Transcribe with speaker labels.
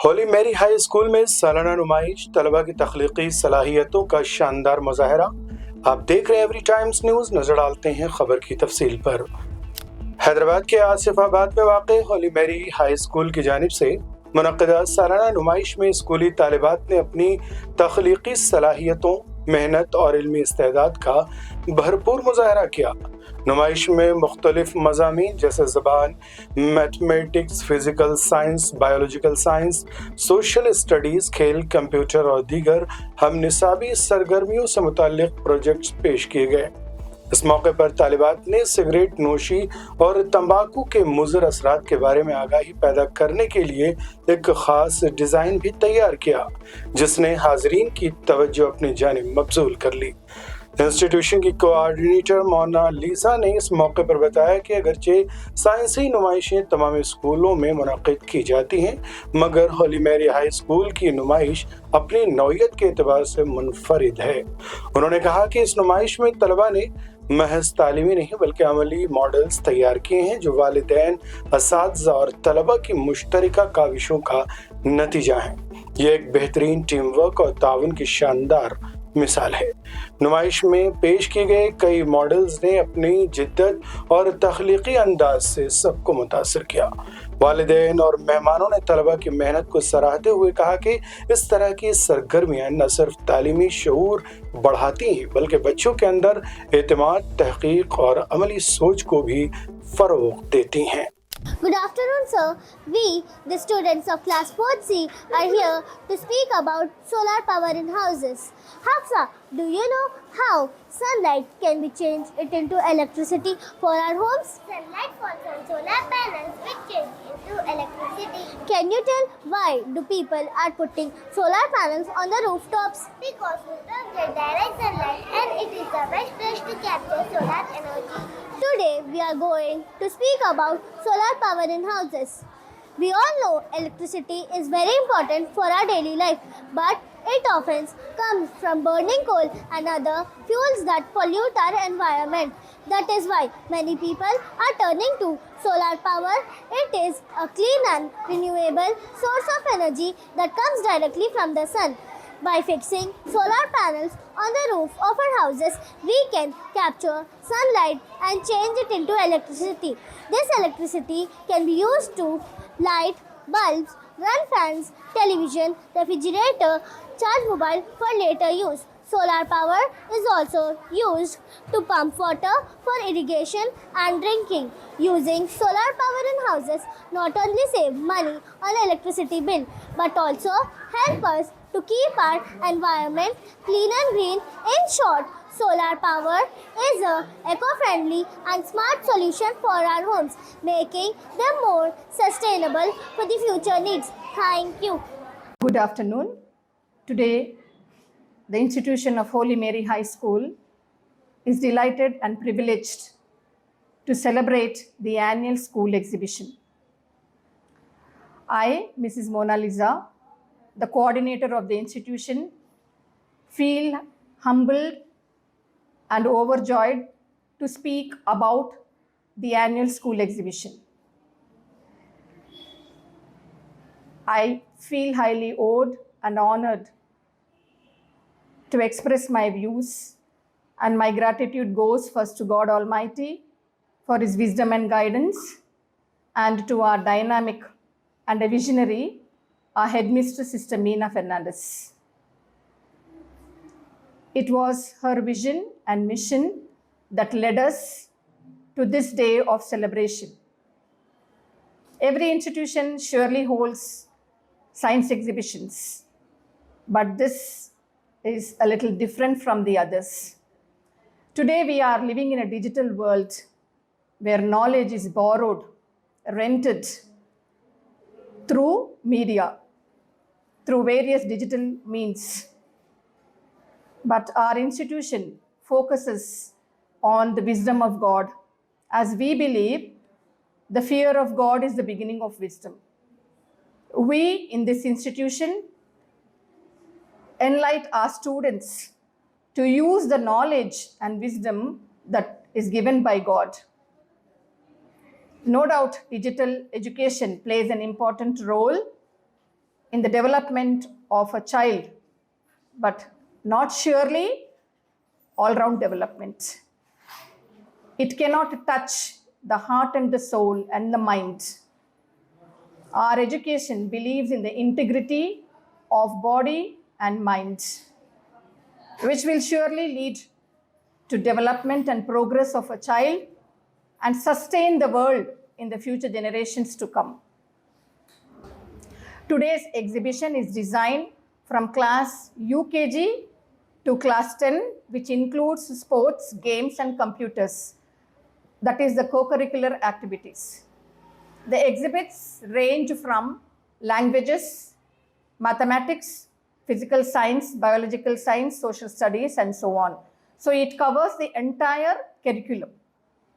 Speaker 1: ہولی میری high school میں سالانہ نمائش طلبہ کی تخلیقی صلاحیتوں کا شاندار مظاہرہ۔ آپ دیکھ رہے ہیں ایوری ٹائمز نیوز، نظر ڈالتے ہیں خبر کی تفصیل پر۔ حیدرآباد کے آصف آباد میں واقع ہولی میری ہائی اسکول کی جانب سے منعقدہ سالانہ نمائش میں اسکولی طالبات نے اپنی تخلیقی صلاحیتوں، محنت اور علمی استعداد کا بھرپور مظاہرہ کیا۔ نمائش میں مختلف مضامین جیسے زبان، mathematics, physical science, biological science, social studies, کھیل، کمپیوٹر اور دیگر ہم نصابی سرگرمیوں سے متعلق پروجیکٹس پیش کیے گئے۔ اس موقع پر طالبات نے سگریٹ نوشی اور تمباکو کے مضر اثرات کے بارے میں آگاہی پیدا کرنے کے لیے ایک خاص ڈیزائن بھی تیار کیا، جس نے حاضرین کی توجہ اپنی جانب مبذول کر لی۔ انسٹیٹیوشن کی کوآرڈینیٹر مونا لیسا نے اس موقع پر بتایا کہ اگرچہ سائنسی نمائشیں تمام اسکولوں میں منعقد کی جاتی ہیں، مگر ہولی میری ہائی اسکول کی نمائش اپنی نوعیت کے اعتبار سے منفرد ہے۔ انہوں نے کہا کہ اس نمائش میں طلباء نے محض تعلیمی نہیں بلکہ عملی ماڈلز تیار کیے ہیں جو والدین، اساتذہ اور طلباء کی مشترکہ کاوشوں کا نتیجہ ہیں۔ یہ ایک بہترین ٹیم ورک اور تعاون کی شاندار مثال ہے۔ نمائش میں پیش کیے گئے کئی ماڈلز نے اپنی جدت اور تخلیقی انداز سے سب کو متاثر کیا۔ والدین اور مہمانوں نے طلباء کی محنت کو سراہتے ہوئے کہا کہ اس طرح کی سرگرمیاں نہ صرف تعلیمی شعور بڑھاتی ہیں بلکہ بچوں کے اندر اعتماد، تحقیق اور عملی سوچ کو بھی فروغ دیتی ہیں۔
Speaker 2: Good afternoon, sir. We, the students of class 4C, are here to speak about solar power in houses. Hafsa, do you know how sunlight can be changed into electricity for our homes?
Speaker 3: Sunlight falls on solar panels which change into electricity.
Speaker 2: Can you tell why do people are putting solar panels on the rooftops?
Speaker 3: Because rooftops get direct sunlight and it is the best place to capture solar energy.
Speaker 2: Today we are going to speak about solar power in houses. We all know electricity is very important for our daily life, but it often comes from burning coal and other fuels that pollute our environment. That is why many people are turning to solar power. It is a clean and renewable source of energy that comes directly from the sun. By fixing solar panels on the roof of our houses, we can capture sunlight and change it into electricity. This electricity can be used to light bulbs, run fans, television, refrigerator, charge mobile for later use. Solar power is also used to pump water for irrigation and drinking. Using solar power in houses not only save money on electricity bill, but also help us to keep our environment clean and green. In short, solar power is a eco-friendly and smart solution for our homes, making them more sustainable for the future needs. Thank you.
Speaker 4: Good afternoon. Today, the institution of Holy Mary High School is delighted and privileged to celebrate the annual school exhibition. I, Mrs. Mona Lisa, the coordinator of the institution, feel humbled and overjoyed to speak about the annual school exhibition. I feel highly awed and honored to express my views, and my gratitude goes first to God Almighty for His wisdom and guidance, and to our dynamic and a visionary, our headmistress, Sister Meena Fernandez. It was her vision and mission that led us to this day of celebration. Every institution surely holds science exhibitions, but this is a little different from the others. Today we are living in a digital world where knowledge is borrowed, rented through media, through various digital means. But our institution focuses on the wisdom of God, as we believe the fear of God is the beginning of wisdom. We in this institution enlighten our students to use the knowledge and wisdom that is given by God. No doubt, digital education plays an important role in the development of a child, but not surely all-round development. It cannot touch the heart and the soul and the mind. Our education believes in the integrity of body and mind, which will surely lead to development and progress of a child and sustain the world in the future generations to come. Today's exhibition is designed from class UKG to class 10, which includes sports, games, and computers. That is the co-curricular activities. The exhibits range from languages, mathematics, physical science, biological science, social studies, and so on. So it covers the entire curriculum.